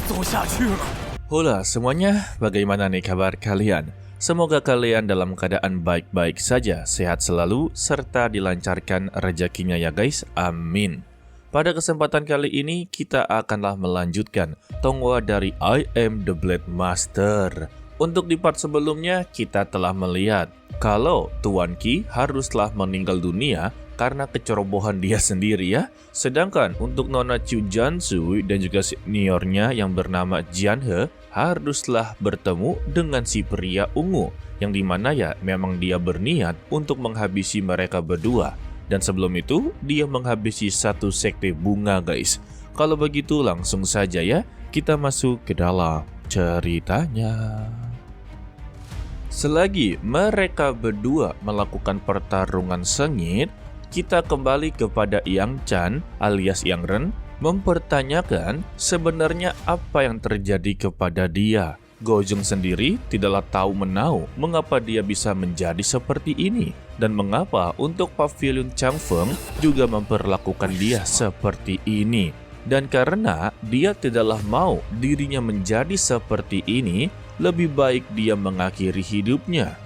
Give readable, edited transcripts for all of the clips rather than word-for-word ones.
走下去了。 Hola semuanya, bagaimana nih kabar kalian? Semoga kalian dalam keadaan baik-baik saja, sehat selalu, serta dilancarkan rezekinya ya guys, amin. Pada kesempatan kali ini, kita akanlah melanjutkan Tonghua dari I Am The Blade Master. Untuk di part sebelumnya, kita telah melihat kalau Tuan Qi haruslah meninggal dunia karena kecerobohan dia sendiri ya. Sedangkan untuk Nona Chu Jansui dan juga seniornya yang bernama Jian He haruslah bertemu dengan si pria ungu, yang dimana ya memang dia berniat untuk menghabisi mereka berdua. Dan sebelum itu dia menghabisi satu sekte bunga guys. Kalau begitu langsung saja ya kita masuk ke dalam ceritanya. Selagi mereka berdua melakukan pertarungan sengit, kita kembali kepada Yang Chan alias Yang Ren mempertanyakan sebenarnya apa yang terjadi kepada dia. Gojong sendiri tidaklah tahu menau mengapa dia bisa menjadi seperti ini dan mengapa untuk Pavilion Changfeng juga memperlakukan dia seperti ini. Dan karena dia tidaklah mau dirinya menjadi seperti ini, lebih baik dia mengakhiri hidupnya.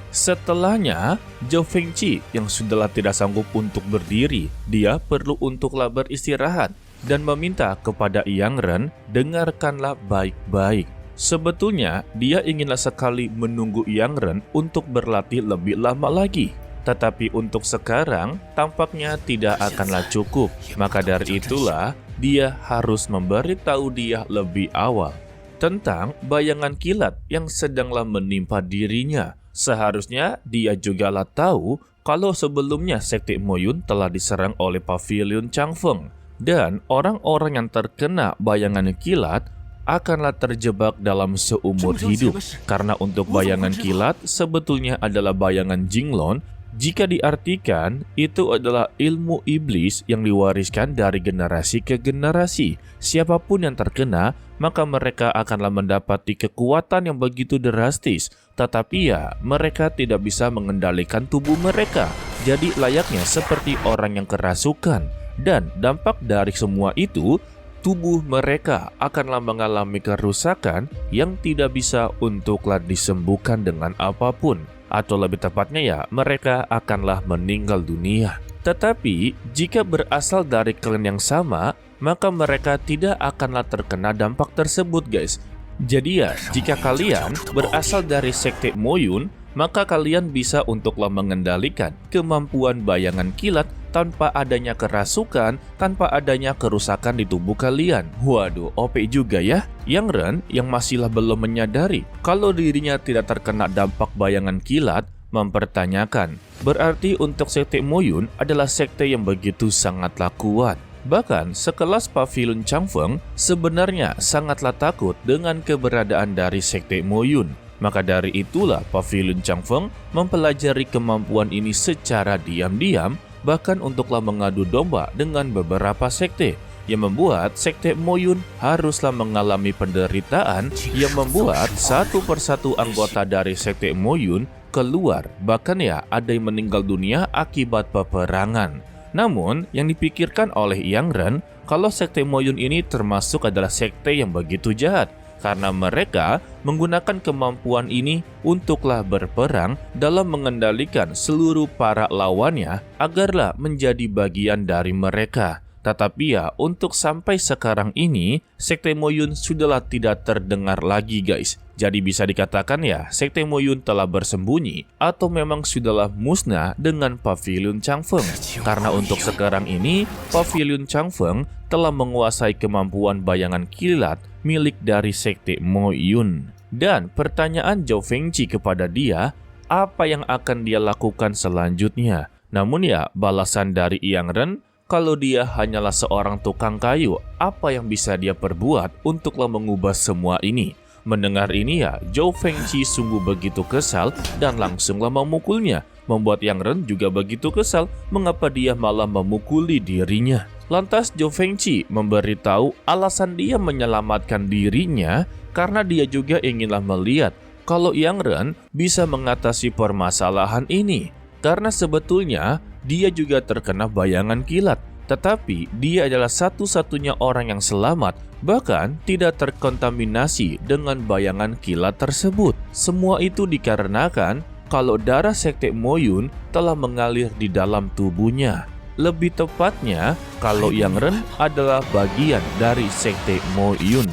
Setelahnya, Zhou Fengqi yang sudahlah tidak sanggup untuk berdiri, dia perlu untuklah beristirahat dan meminta kepada Yang Ren, dengarkanlah baik-baik. Sebetulnya, dia inginlah sekali menunggu Yang Ren untuk berlatih lebih lama lagi. Tetapi untuk sekarang, tampaknya tidak akanlah cukup. Maka dari itulah, dia harus memberitahu dia lebih awal tentang bayangan kilat yang sedanglah menimpa dirinya. Seharusnya dia jugalah tahu kalau sebelumnya Sekte Moyun telah diserang oleh Pavilion Changfeng. Dan orang-orang yang terkena bayangan kilat akanlah terjebak dalam seumur hidup. Karena untuk bayangan kilat sebetulnya adalah bayangan Jinglong. Jika diartikan, itu adalah ilmu iblis yang diwariskan dari generasi ke generasi. Siapapun yang terkena, maka mereka akanlah mendapati kekuatan yang begitu drastis. Tetapi ya, mereka tidak bisa mengendalikan tubuh mereka. Jadi layaknya seperti orang yang kerasukan. Dan dampak dari semua itu, tubuh mereka akanlah mengalami kerusakan yang tidak bisa untuklah disembuhkan dengan apapun. Atau lebih tepatnya ya, mereka akanlah meninggal dunia. Tetapi, jika berasal dari klan yang sama, maka mereka tidak akanlah terkena dampak tersebut guys. Jadi ya, jika kalian berasal dari Sekte Moyun, maka kalian bisa untuklah mengendalikan kemampuan bayangan kilat tanpa adanya kerasukan, tanpa adanya kerusakan di tubuh kalian. Waduh, OP juga ya. Yang Ren yang masihlah belum menyadari kalau dirinya tidak terkena dampak bayangan kilat, mempertanyakan, berarti untuk Sekte Moyun adalah sekte yang begitu sangatlah kuat. Bahkan sekelas Pavilion Changfeng sebenarnya sangatlah takut dengan keberadaan dari Sekte Moyun. Maka dari itulah Pavilion Changfeng mempelajari kemampuan ini secara diam-diam, bahkan untuklah mengadu domba dengan beberapa sekte, yang membuat Sekte Moyun haruslah mengalami penderitaan yang membuat satu persatu anggota dari Sekte Moyun keluar. Bahkan ya ada yang meninggal dunia akibat peperangan. Namun yang dipikirkan oleh Yang Ren, kalau Sekte Moyun ini termasuk adalah sekte yang begitu jahat. Karena mereka menggunakan kemampuan ini untuklah berperang dalam mengendalikan seluruh para lawannya agarlah menjadi bagian dari mereka. Tetapi ya untuk sampai sekarang ini Sekte Moyun sudahlah tidak terdengar lagi guys. Jadi bisa dikatakan ya Sekte Moyun telah bersembunyi atau memang sudahlah musnah dengan Pavilion Changfeng. Karena untuk sekarang ini Pavilion Changfeng telah menguasai kemampuan bayangan kilat milik dari Sekte Moyun. Dan pertanyaan Zhou Fengqi kepada dia, apa yang akan dia lakukan selanjutnya? Namun ya balasan dari Yang Ren, kalau dia hanyalah seorang tukang kayu, apa yang bisa dia perbuat untuklah mengubah semua ini? Mendengar ini ya, Zhou Fengqi sungguh begitu kesal dan langsunglah memukulnya. Membuat Yang Ren juga begitu kesal mengapa dia malah memukuli dirinya. Lantas Zhou Fengqi memberitahu alasan dia menyelamatkan dirinya karena dia juga inginlah melihat kalau Yang Ren bisa mengatasi permasalahan ini. Karena sebetulnya dia juga terkena bayangan kilat. Tetapi dia adalah satu-satunya orang yang selamat, bahkan tidak terkontaminasi dengan bayangan kilat tersebut. Semua itu dikarenakan kalau darah Sekte Moyun telah mengalir di dalam tubuhnya. Lebih tepatnya, kalau Yang Ren adalah bagian dari Sekte Moyun.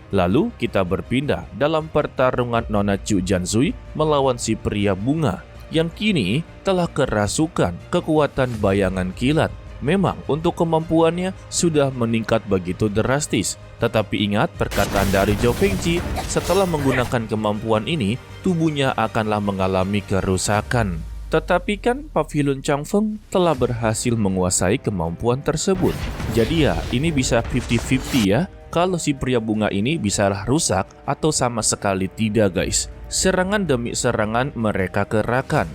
Lalu kita berpindah dalam pertarungan Nona Chu Jansui melawan si pria bunga yang kini telah kerasukan kekuatan bayangan kilat. Memang untuk kemampuannya sudah meningkat begitu drastis. Tetapi ingat perkataan dari Zhou Fengqi, setelah menggunakan kemampuan ini, tubuhnya akanlah mengalami kerusakan. Tetapi kan Pavilion Changfeng telah berhasil menguasai kemampuan tersebut. Jadi ya, ini bisa 50-50 ya. Kalau si pria bunga ini bisa rusak atau sama sekali tidak guys. Serangan demi serangan mereka kerahkan.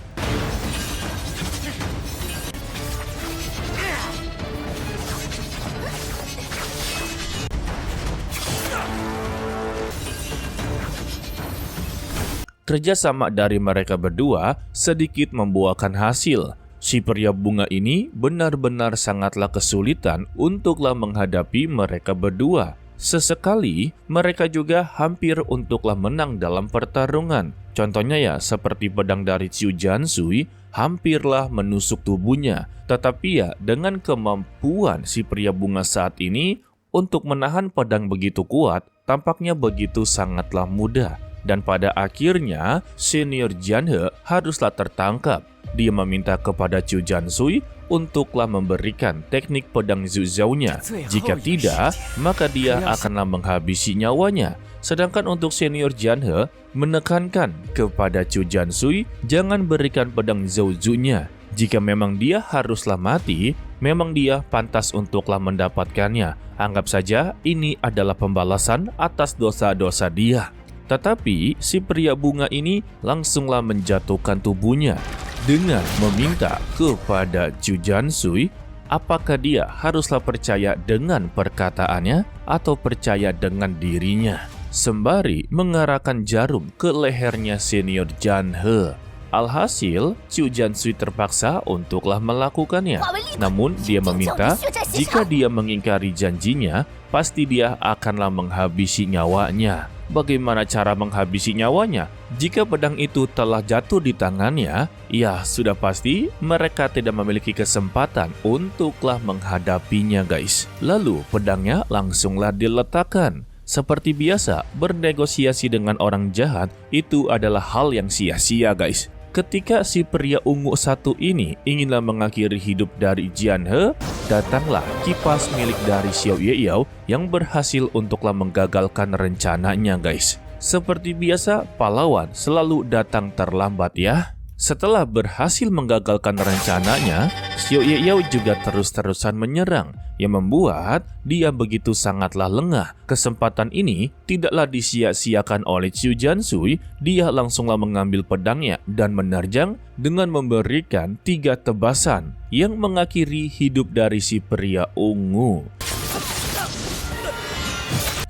Kerjasama dari mereka berdua sedikit membuahkan hasil. Si pria bunga ini benar-benar sangatlah kesulitan untuklah menghadapi mereka berdua. Sesekali mereka juga hampir untuklah menang dalam pertarungan. Contohnya ya seperti pedang dari Chu Jansui hampirlah menusuk tubuhnya. Tetapi ya dengan kemampuan si pria bunga saat ini untuk menahan pedang begitu kuat, tampaknya begitu sangatlah mudah. Dan pada akhirnya, senior Jianhe haruslah tertangkap. Dia meminta kepada Chu Jansui untuklah memberikan teknik pedang Zuzhou-nya. Jika tidak, maka dia akanlah menghabisi nyawanya. Sedangkan untuk senior Jianhe menekankan kepada Chu Jansui jangan berikan pedang Zhou-nya. Jika memang dia haruslah mati, memang dia pantas untuklah mendapatkannya. Anggap saja ini adalah pembalasan atas dosa-dosa dia. Tetapi si pria bunga ini langsunglah menjatuhkan tubuhnya dengan meminta kepada Chu Jansui apakah dia haruslah percaya dengan perkataannya atau percaya dengan dirinya. Sembari mengarahkan jarum ke lehernya senior Jianhe. Alhasil, Chu Jansui terpaksa untuklah melakukannya. Namun dia meminta jika dia mengingkari janjinya, pasti dia akanlah menghabisi nyawanya. Bagaimana cara menghabisi nyawanya? Jika pedang itu telah jatuh di tangannya, ya sudah pasti mereka tidak memiliki kesempatan untuklah menghadapinya guys. Lalu pedangnya langsunglah diletakkan. Seperti biasa, bernegosiasi dengan orang jahat itu adalah hal yang sia-sia guys. Ketika si pria ungu satu ini inginlah mengakhiri hidup dari Jianhe, datanglah kipas milik dari Xiao Yeyao yang berhasil untuklah menggagalkan rencananya guys. Seperti biasa, pahlawan selalu datang terlambat ya. Setelah berhasil menggagalkan rencananya, Xiao Yeyao juga terus-terusan menyerang, yang membuat dia begitu sangatlah lengah. Kesempatan ini tidaklah disia-siakan oleh Chu Jansui. Dia langsunglah mengambil pedangnya dan menerjang dengan memberikan 3 tebasan yang mengakhiri hidup dari si pria ungu.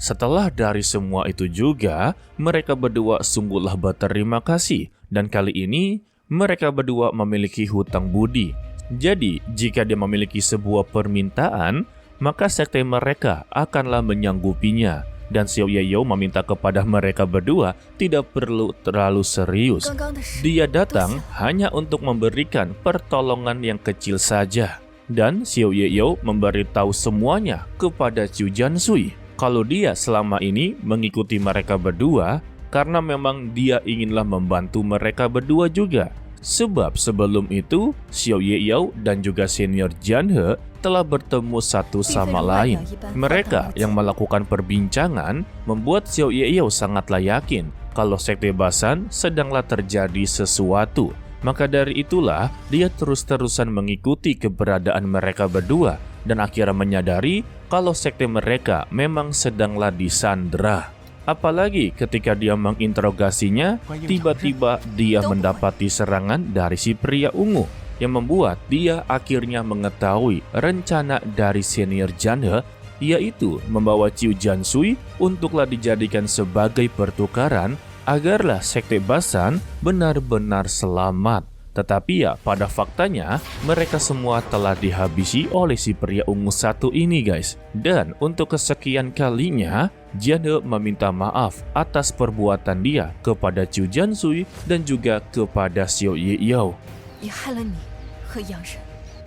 Setelah dari semua itu juga, mereka berdua sungguhlah berterima kasih. Dan kali ini, mereka berdua memiliki hutang budi. Jadi, jika dia memiliki sebuah permintaan, maka sekte mereka akanlah menyanggupinya. Dan Xiao Yeyao meminta kepada mereka berdua tidak perlu terlalu serius. Dia datang hanya untuk memberikan pertolongan yang kecil saja. Dan Xiao Yeyao memberitahu semuanya kepada Chu Jansui kalau dia selama ini mengikuti mereka berdua karena memang dia inginlah membantu mereka berdua juga. Sebab sebelum itu, Xiao Yeyao dan juga senior Jianhe telah bertemu satu sama lain. Mereka yang melakukan perbincangan membuat Xiao Yeyao sangatlah yakin kalau Sekte Basan sedanglah terjadi sesuatu. Maka dari itulah dia terus-terusan mengikuti keberadaan mereka berdua dan akhirnya menyadari kalau sekte mereka memang sedanglah disandra. Apalagi ketika dia menginterogasinya, tiba-tiba dia mendapati serangan dari si pria ungu yang membuat dia akhirnya mengetahui rencana dari senior Jianhe, yaitu membawa Chu Jansui untuklah dijadikan sebagai pertukaran agarlah Sekte Basan benar-benar selamat. Tetapi ya, pada faktanya, mereka semua telah dihabisi oleh si pria ungu satu ini guys. Dan untuk kesekian kalinya, Jianhe meminta maaf atas perbuatan dia kepada Chu Jiansui dan juga kepada Xiao Yeyao. 也害了你和杨人。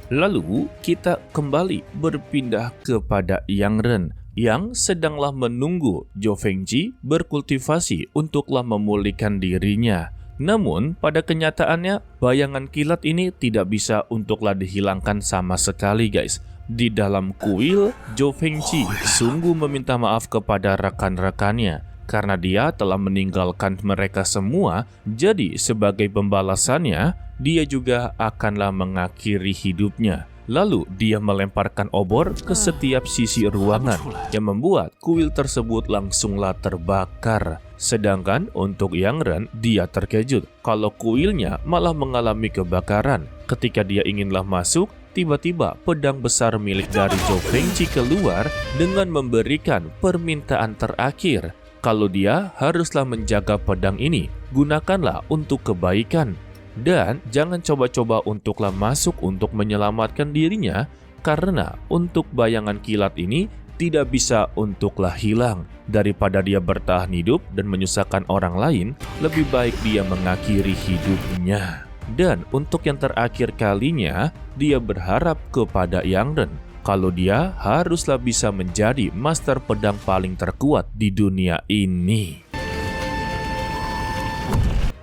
Lalu kita kembali berpindah kepada Yang Ren yang sedanglah menunggu Zhou Fengji berkultivasi untuklah memulihkan dirinya. Namun pada kenyataannya bayangan kilat ini tidak bisa untuklah dihilangkan sama sekali guys. Di dalam kuil, Zhou Fengji sungguh meminta maaf kepada rekan-rekannya karena dia telah meninggalkan mereka semua. Jadi sebagai pembalasannya, dia juga akanlah mengakhiri hidupnya. Lalu dia melemparkan obor ke setiap sisi ruangan yang membuat kuil tersebut langsunglah terbakar. Sedangkan untuk Yang Ren, dia terkejut kalau kuilnya malah mengalami kebakaran. Ketika dia inginlah masuk, tiba-tiba pedang besar milik dari Zhou Fengji keluar dengan memberikan permintaan terakhir. Kalau dia haruslah menjaga pedang ini, gunakanlah untuk kebaikan. Dan jangan coba-coba untuklah masuk untuk menyelamatkan dirinya, karena untuk bayangan kilat ini tidak bisa untuklah hilang. Daripada dia bertahan hidup dan menyusahkan orang lain, lebih baik dia mengakhiri hidupnya. Dan untuk yang terakhir kalinya, dia berharap kepada Yang Ren kalau dia haruslah bisa menjadi master pedang paling terkuat di dunia ini.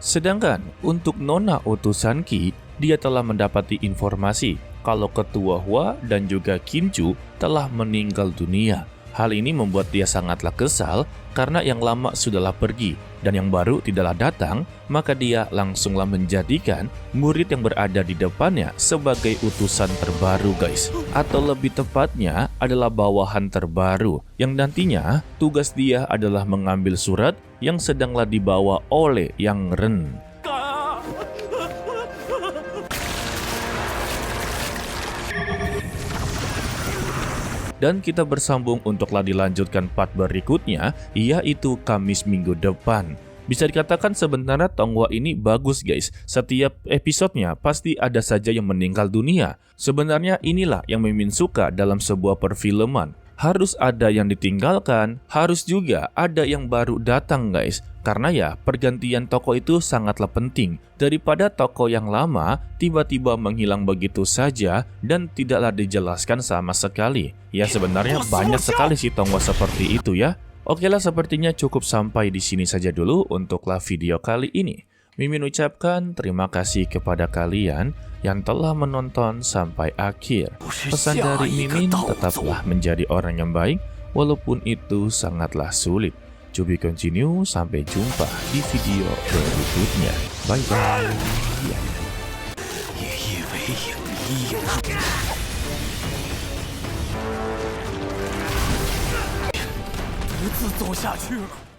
Sedangkan untuk Nona utusan Qi, dia telah mendapati informasi kalau ketua Hua dan juga Qin Chu telah meninggal dunia. Hal ini membuat dia sangatlah kesal karena yang lama sudahlah pergi dan yang baru tidaklah datang, maka dia langsunglah menjadikan murid yang berada di depannya sebagai utusan terbaru guys. Atau lebih tepatnya adalah bawahan terbaru yang nantinya tugas dia adalah mengambil surat yang sedanglah dibawa oleh Yang Ren. Dan kita bersambung untuklah dilanjutkan part berikutnya, yaitu Kamis minggu depan. Bisa dikatakan sebenarnya Tonghua ini bagus guys. Setiap episodenya pasti ada saja yang meninggal dunia. Sebenarnya inilah yang Mimin suka dalam sebuah perfilman. Harus ada yang ditinggalkan, harus juga ada yang baru datang guys. Karena ya pergantian tokoh itu sangatlah penting. Daripada tokoh yang lama tiba-tiba menghilang begitu saja dan tidaklah dijelaskan sama sekali. Ya sebenarnya banyak sekali sih Tonghua seperti itu ya. Oke lah, sepertinya cukup sampai di sini saja dulu untuklah video kali ini. Mimin ucapkan terima kasih kepada kalian yang telah menonton sampai akhir. Pesan dari Mimin, tetaplah menjadi orang yang baik walaupun itu sangatlah sulit. To be continue, sampai jumpa di video berikutnya. Bye bye. 独自走下去了。